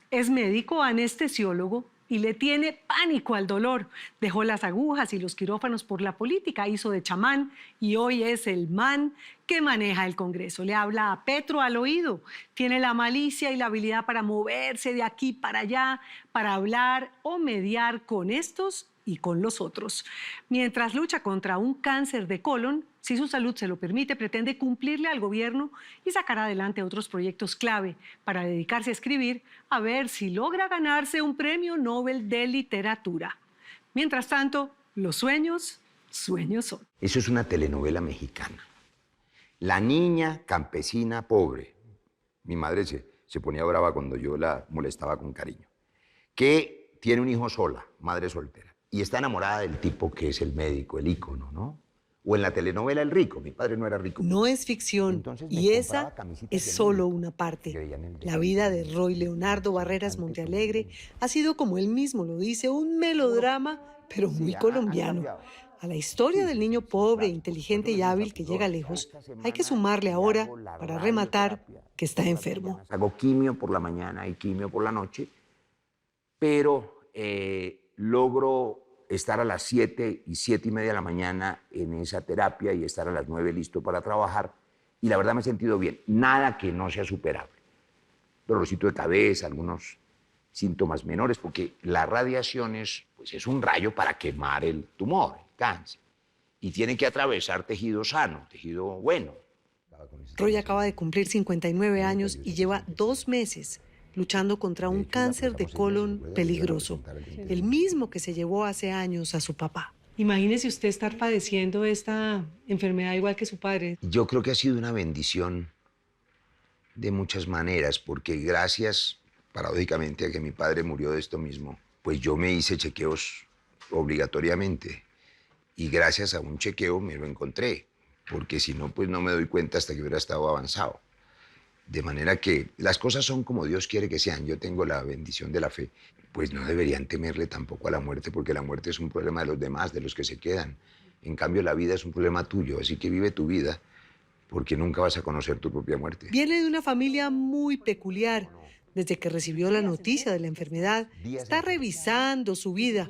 Es médico anestesiólogo y le tiene pánico al dolor. Dejó las agujas y los quirófanos por la política, hizo de chamán y hoy es el man que maneja el Congreso. Le habla a Petro al oído. Tiene la malicia y la habilidad para moverse de aquí para allá, para hablar o mediar con estos y con los otros. Mientras lucha contra un cáncer de colon, si su salud se lo permite, pretende cumplirle al gobierno y sacar adelante otros proyectos clave para dedicarse a escribir, a ver si logra ganarse un premio Nobel de literatura. Mientras tanto, los sueños, sueños son. Eso es una telenovela mexicana. La niña campesina pobre, mi madre se ponía brava cuando yo la molestaba con cariño, que tiene un hijo sola, madre soltera, y está enamorada del tipo que es el médico, el ícono, ¿no? O en la telenovela El Rico, mi padre no era rico. No es ficción, Entonces me y compraba esa camisitas es de solo médico, una que parte. creían en el La vida de descubrimiento, Roy Leonardo Barreras bastante Montealegre común. ha sido, como él mismo lo dice, un melodrama, pero muy Sí, han colombiano. cambiado. A la historia Sí, del sí, niño sí, pobre, claro, por inteligente supuesto y que hábil sí, que llega saturón. lejos, Esta hay que semana sumarle me ahora, hago la para rematar, radioterapia que está por las enfermo. mañanas. Hago quimio por la mañana y quimio por la noche, pero logro estar a las 7 y 7:30 de la mañana en esa terapia y estar a las 9 listo para trabajar. Y la verdad me he sentido bien. Nada que no sea superable. Dolorcito de cabeza, algunos síntomas menores, porque la radiación pues es un rayo para quemar el tumor, el cáncer. Y tiene que atravesar tejido sano, tejido bueno. Roy acaba de cumplir 59 años y lleva 2 meses luchando contra un cáncer de colon peligroso, el mismo que se llevó hace años a su papá. Imagínese usted estar padeciendo esta enfermedad igual que su padre. Yo creo que ha sido una bendición de muchas maneras, porque gracias, paradójicamente, a que mi padre murió de esto mismo, pues yo me hice chequeos obligatoriamente. Y gracias a un chequeo me lo encontré, porque si no, pues no me doy cuenta hasta que hubiera estado avanzado. De manera que las cosas son como Dios quiere que sean. Yo tengo la bendición de la fe. Pues no deberían temerle tampoco a la muerte, porque la muerte es un problema de los demás, de los que se quedan. En cambio, la vida es un problema tuyo, así que vive tu vida, porque nunca vas a conocer tu propia muerte. Viene de una familia muy peculiar. Desde que recibió la noticia de la enfermedad, está revisando su vida.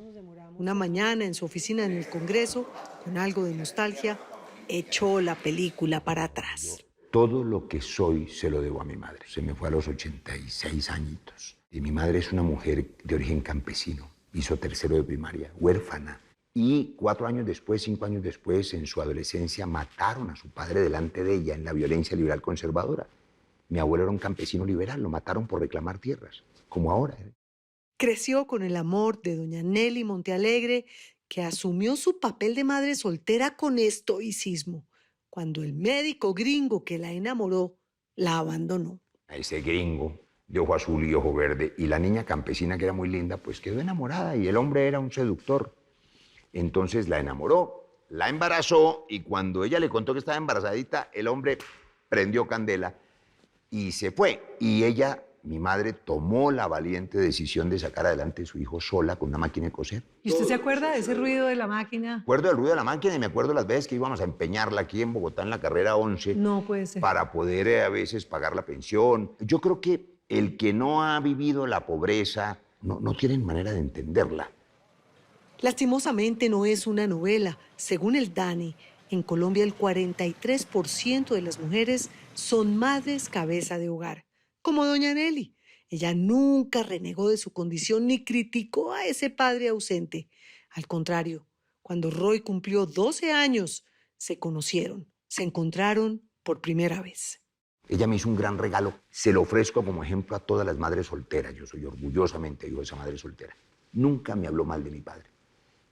Una mañana en su oficina en el Congreso, con algo de nostalgia, echó la película para atrás. Todo lo que soy se lo debo a mi madre. Se me fue a los 86 añitos. Y mi madre es una mujer de origen campesino. Hizo tercero de primaria, huérfana. Y 4 años después, 5 años después, en su adolescencia, mataron a su padre delante de ella en la violencia liberal conservadora. Mi abuelo era un campesino liberal, lo mataron por reclamar tierras, como ahora. Creció con el amor de doña Nelly Montealegre, que asumió su papel de madre soltera con estoicismo, cuando el médico gringo que la enamoró la abandonó. A ese gringo de ojo azul y ojo verde, y la niña campesina, que era muy linda, pues quedó enamorada, y el hombre era un seductor. Entonces la enamoró, la embarazó, y cuando ella le contó que estaba embarazadita, el hombre prendió candela y se fue. Y ella, mi madre, tomó la valiente decisión de sacar adelante a su hijo sola con una máquina de coser. ¿Y usted se acuerda de ese ruido de la máquina? Me acuerdo del ruido de la máquina y me acuerdo las veces que íbamos a empeñarla aquí en Bogotá en la carrera 11 No puede ser. para poder a veces pagar la pensión. Yo creo que el que no ha vivido la pobreza no tiene manera de entenderla. Lastimosamente no es una novela. Según el DANE, en Colombia el 43% de las mujeres son madres cabeza de hogar, como doña Nelly. Ella nunca renegó de su condición ni criticó a ese padre ausente. Al contrario, cuando Roy cumplió 12 años, se conocieron, se encontraron por primera vez. Ella me hizo un gran regalo. Se lo ofrezco como ejemplo a todas las madres solteras. Yo soy orgullosamente hijo de esa madre soltera. Nunca me habló mal de mi padre.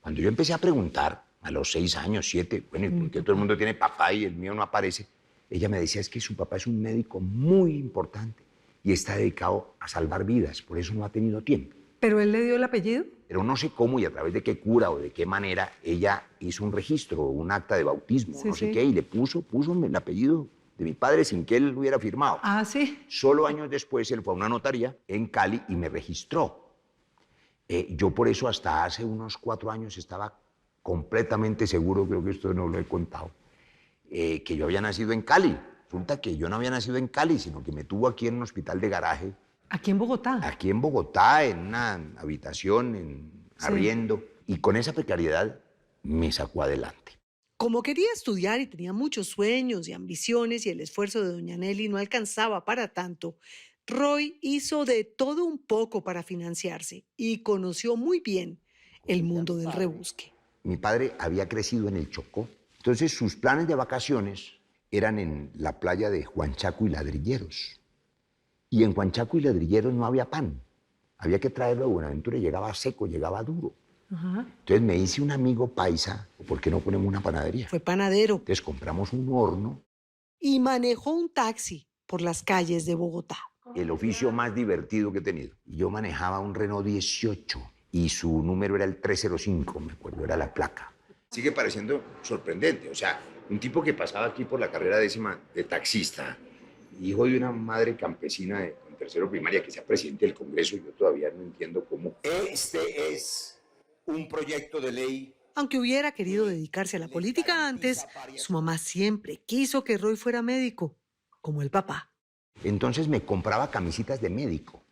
Cuando yo empecé a preguntar, a los 6 años, 7, bueno, ¿y por qué todo el mundo tiene papá y el mío no aparece? Ella me decía, es que su papá es un médico muy importante y está dedicado a salvar vidas, por eso no ha tenido tiempo. ¿Pero él le dio el apellido? Pero no sé cómo y a través de qué cura o de qué manera ella hizo un registro, un acta de bautismo, Sí, no sé sí. qué, y le puso el apellido de mi padre sin que él lo hubiera firmado. Ah, sí. Solo años después él fue a una notaría en Cali y me registró. Yo por eso hasta hace unos 4 años estaba completamente seguro, creo que esto no lo he contado, que yo había nacido en Cali. Resulta que yo no había nacido en Cali, sino que me tuvo aquí en un hospital de garaje Aquí en Bogotá. Aquí en Bogotá, en una habitación, en arriendo. Y con esa precariedad me sacó adelante. Como quería estudiar y tenía muchos sueños y ambiciones y el esfuerzo de doña Nelly no alcanzaba para tanto, Roy hizo de todo un poco para financiarse y conoció muy bien el mundo del rebusque. Mi padre había crecido en el Chocó. Entonces sus planes de vacaciones eran en la playa de Juanchaco y Ladrilleros. Y en Juanchaco y Ladrilleros no había pan. Había que traerlo a Buenaventura y llegaba seco, llegaba duro. Ajá. Entonces me hice un amigo paisa, ¿por qué no ponemos una panadería? Fue panadero Entonces compramos un horno. y manejó un taxi por las calles de Bogotá. El oficio más divertido que he tenido. Yo manejaba un Renault 18 y su número era el 305, me acuerdo, era la placa. Sigue pareciendo sorprendente, o sea, un tipo que pasaba aquí por la carrera décima de taxista, hijo de una madre campesina en tercero primaria que sea presidente del Congreso, yo todavía no entiendo cómo. Este es un proyecto de ley. Aunque hubiera querido dedicarse a la política antes, su mamá siempre quiso que Roy fuera médico, como el papá. Entonces me compraba camisitas de médico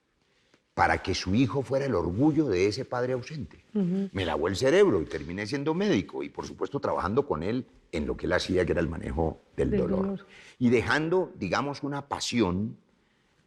para que su hijo fuera el orgullo de ese padre ausente. Me lavó el cerebro y terminé siendo médico y, por supuesto, trabajando con él en lo que él hacía, que era el manejo del dolor. Y dejando, digamos, una pasión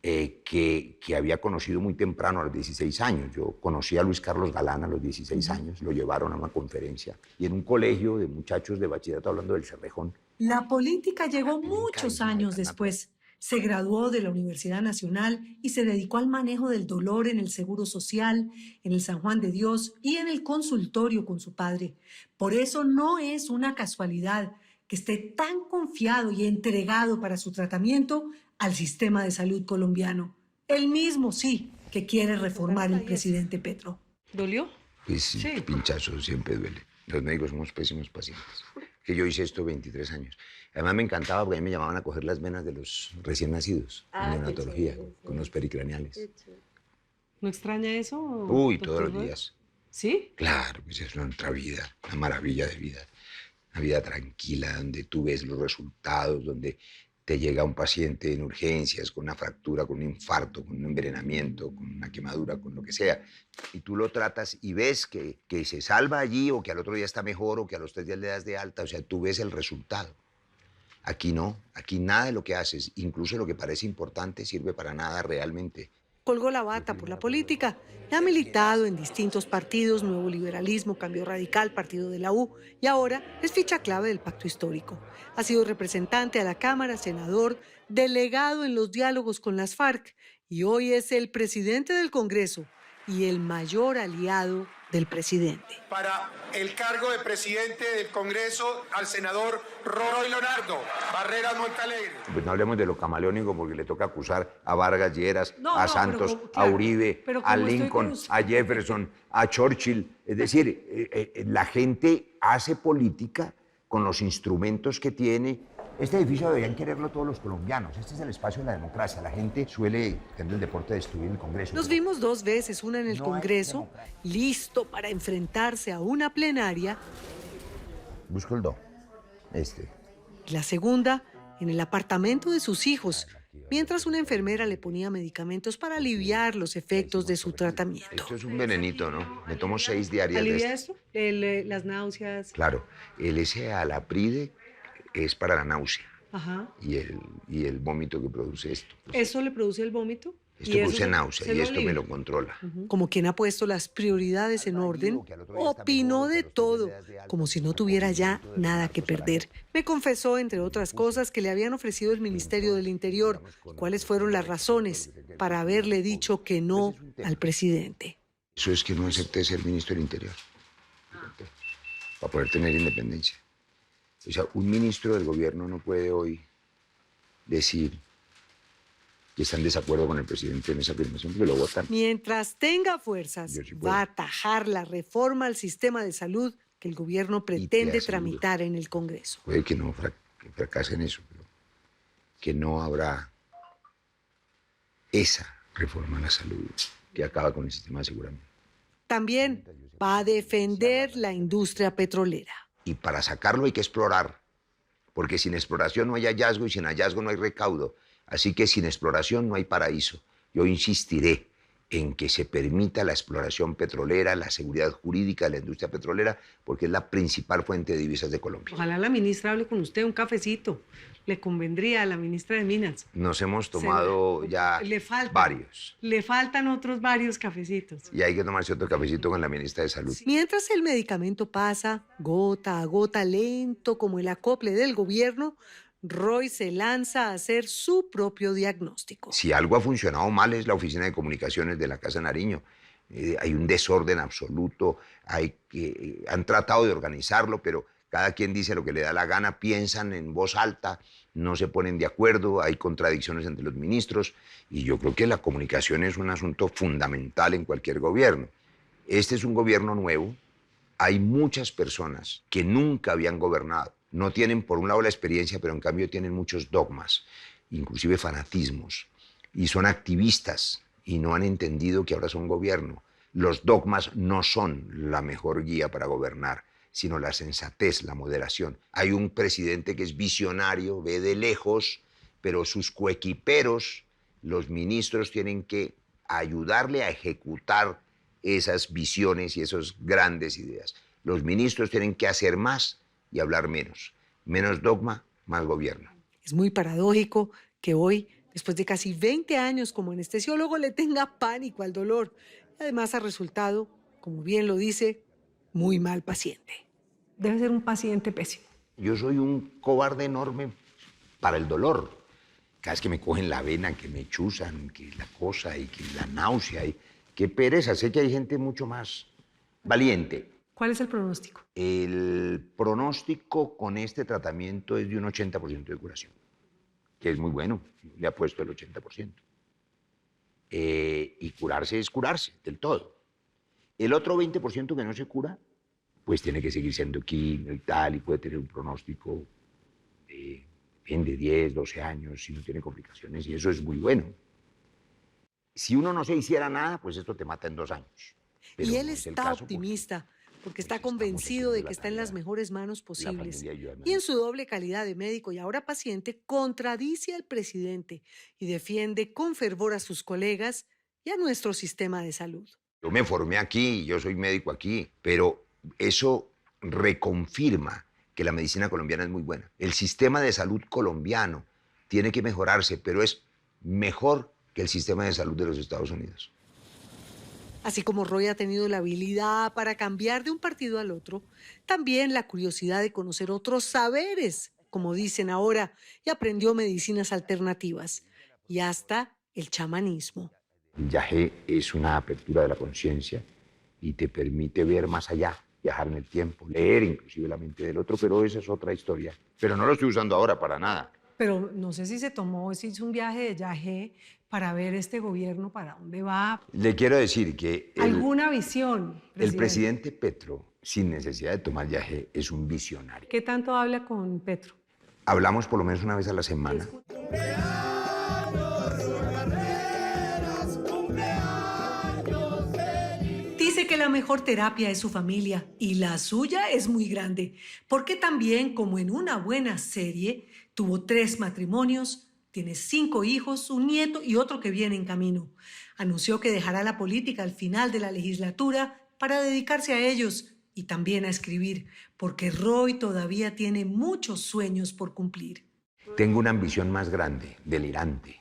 que había conocido muy temprano, a los 16 años. Yo conocí a Luis Carlos Galán a los 16 años, lo llevaron a una conferencia y en un colegio de muchachos de bachillerato hablando del Cerrejón. La política llegó muchos años después. Se graduó de la Universidad Nacional y se dedicó al manejo del dolor en el Seguro Social, en el San Juan de Dios y en el consultorio con su padre. Por eso no es una casualidad que esté tan confiado y entregado para su tratamiento al sistema de salud colombiano. El mismo, sí, que quiere reformar el presidente Petro. ¿Dolió? Pues sí, pinchazo siempre duele. Los médicos somos pésimos pacientes. Que yo hice esto 23 años. Además me encantaba porque a mí me llamaban a coger las venas de los recién nacidos en neonatología, con los pericraneales. ¿No extraña eso? Uy, todos los días. ¿Sí? Claro, pues es otra vida, una maravilla de vida. Una vida tranquila, donde tú ves los resultados, donde te llega un paciente en urgencias con una fractura, con un infarto, con un envenenamiento, con una quemadura, con lo que sea, y tú lo tratas y ves que se salva allí o que al otro día está mejor o que a los 3 días le das de alta, o sea, tú ves el resultado. Aquí no, aquí nada de lo que haces, incluso lo que parece importante, sirve para nada realmente. Colgó la bata por la política. Ha militado en distintos partidos, Nuevo Liberalismo, Cambio Radical, Partido de la U, y ahora es ficha clave del Pacto Histórico. Ha sido representante a la Cámara, senador, delegado en los diálogos con las FARC, y hoy es el presidente del Congreso y el mayor aliado del presidente. Para el cargo de presidente del Congreso, al senador Roy Leonardo Barreras Montalegre. Pues no hablemos de lo camaleónico porque le toca acusar a Vargas Lleras, a Santos, claro, a Uribe, a Lincoln, a Jefferson, a Churchill. Es decir, la gente hace política con los instrumentos que tiene. Este edificio deberían quererlo todos los colombianos. Este es el espacio de la democracia. La gente suele tener el deporte de destruir el Congreso. Nos vimos 2 veces, una en el Congreso, listo para enfrentarse a una plenaria. Busco el do. Este. Y la segunda, en el apartamento de sus hijos, mientras una enfermera le ponía medicamentos para aliviar los efectos de su tratamiento. Esto es un venenito, ¿no? Me tomo 6 diarias de ¿Alivia esto. esto? Las náuseas. Claro. El S-alapride es para la náusea. Ajá. Y el vómito que produce esto. ¿Eso le produce el vómito? Esto produce náusea y esto me lo controla. Como quien ha puesto las prioridades en orden, opinó de todo, como si no tuviera ya nada que perder. Me confesó, entre otras cosas, que le habían ofrecido el Ministerio del Interior, cuáles fueron las razones para haberle dicho que no al presidente. Eso es que no acepté ser ministro del Interior. Para poder tener independencia. O sea, un ministro del gobierno no puede hoy decir que está en desacuerdo con el presidente en esa afirmación, porque lo votan. Mientras tenga fuerzas, Yo sí puedo. va a atajar la reforma al sistema de salud que el gobierno pretende tramitar en el Congreso. Puede que no que fracase en eso, pero que no habrá esa reforma a la salud que acaba con el sistema de aseguramiento. También va a defender la industria petrolera. Y para sacarlo hay que explorar, porque sin exploración no hay hallazgo y sin hallazgo no hay recaudo. Así que sin exploración no hay paraíso. Yo insistiré en que se permita la exploración petrolera, la seguridad jurídica de la industria petrolera, porque es la principal fuente de divisas de Colombia. Ojalá la ministra hable con usted un cafecito. Le convendría a la ministra de Minas. Nos hemos tomado ya varios. Le faltan otros varios cafecitos. Y hay que tomarse otro cafecito con la ministra de Salud. Mientras el medicamento pasa, gota a gota, lento como el acople del gobierno, Roy se lanza a hacer su propio diagnóstico. Si algo ha funcionado mal es la oficina de comunicaciones de la Casa Nariño. Hay un desorden absoluto, han tratado de organizarlo, pero cada quien dice lo que le da la gana, piensan en voz alta, no se ponen de acuerdo, hay contradicciones entre los ministros, y yo creo que la comunicación es un asunto fundamental en cualquier gobierno. Este es un gobierno nuevo, hay muchas personas que nunca habían gobernado. No tienen, por un lado, la experiencia, pero en cambio tienen muchos dogmas, inclusive fanatismos, y son activistas y no han entendido que ahora son gobierno. Los dogmas no son la mejor guía para gobernar, sino la sensatez, la moderación. Hay un presidente que es visionario, ve de lejos, pero sus coequiperos, los ministros, tienen que ayudarle a ejecutar esas visiones y esas grandes ideas. Los ministros tienen que hacer más y hablar menos. Menos dogma, más gobierno. Es muy paradójico que hoy, después de casi 20 años como anestesiólogo, le tenga pánico al dolor. Y además ha resultado, como bien lo dice, muy mal paciente. Debe ser un paciente pésimo. Yo soy un cobarde enorme para el dolor. Cada vez que me cogen la vena, que me chuzan, que la cosa y que la náusea. Y qué pereza. Sé que hay gente mucho más valiente. ¿Cuál es el pronóstico? El pronóstico con este tratamiento es de un 80% de curación, que es muy bueno, le ha puesto el 80%. Y curarse es curarse del todo. El otro 20% que no se cura, pues tiene que seguir siendo quimio y tal, y puede tener un pronóstico de 10, 12 años, si no tiene complicaciones, y eso es muy bueno. Si uno no se hiciera nada, pues esto te mata en 2 años. Pero y él no es el está caso optimista, porque está estamos convencido de haciendo que la está en las tarea, mejores manos posibles. familia y yo, Y en su doble calidad de médico y ahora paciente, contradice al presidente y defiende con fervor a sus colegas y a nuestro sistema de salud. Yo me formé aquí, yo soy médico aquí, pero eso reconfirma que la medicina colombiana es muy buena. El sistema de salud colombiano tiene que mejorarse, pero es mejor que el sistema de salud de los Estados Unidos. Así como Roy ha tenido la habilidad para cambiar de un partido al otro, también la curiosidad de conocer otros saberes, como dicen ahora, y aprendió medicinas alternativas y hasta el chamanismo. El yagé es una apertura de la conciencia y te permite ver más allá, viajar en el tiempo, leer inclusive la mente del otro, pero esa es otra historia. Pero no lo estoy usando ahora para nada. Pero no sé si se hizo un viaje de yagé para ver este gobierno para dónde va. Le quiero decir que ¿Alguna visión, presidente? el presidente Petro, sin necesidad de tomar yagé, es un visionario. ¿Qué tanto habla con Petro? Hablamos por lo menos una vez a la semana. Dice que la mejor terapia es su familia y la suya es muy grande, porque también, como en una buena serie, tuvo 3 matrimonios, tiene 5 hijos, un nieto y otro que viene en camino. Anunció que dejará la política al final de la legislatura para dedicarse a ellos y también a escribir, porque Roy todavía tiene muchos sueños por cumplir. Tengo una ambición más grande, delirante.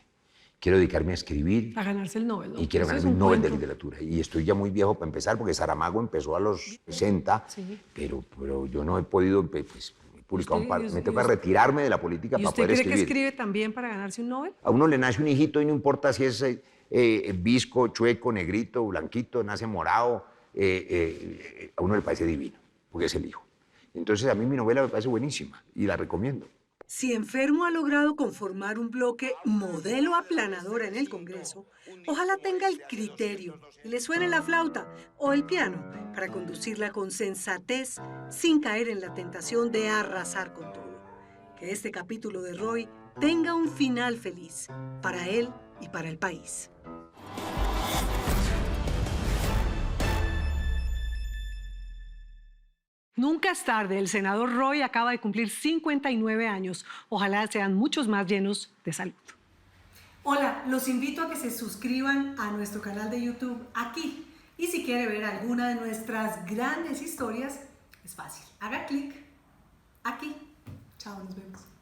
Quiero dedicarme a escribir. A ganarse el Nobel, ¿no? Y quiero Eso es ganarme un un Nobel de cuento. literatura. Y estoy ya muy viejo para empezar, porque Saramago empezó a los 60, Sí. pero yo no he podido, pues, he publicado un par. Me toca usted- retirarme de la política ¿Y para usted poder cree que escribir. escribe también para ganarse un Nobel? A uno le nace un hijito y no importa si es visco, chueco, negrito, blanquito, nace morado, a uno le parece divino, porque es el hijo. Entonces a mí mi novela me parece buenísima y la recomiendo. Si Enfermo ha logrado conformar un bloque modelo aplanadora en el Congreso, ojalá tenga el criterio y le suene la flauta o el piano para conducirla con sensatez sin caer en la tentación de arrasar con todo. Que este capítulo de Roy tenga un final feliz para él y para el país. Nunca es tarde. El senador Roy acaba de cumplir 59 años. Ojalá sean muchos más llenos de salud. Hola, los invito a que se suscriban a nuestro canal de YouTube aquí. Y si quiere ver alguna de nuestras grandes historias, es fácil. Haga clic aquí. Chao, nos vemos.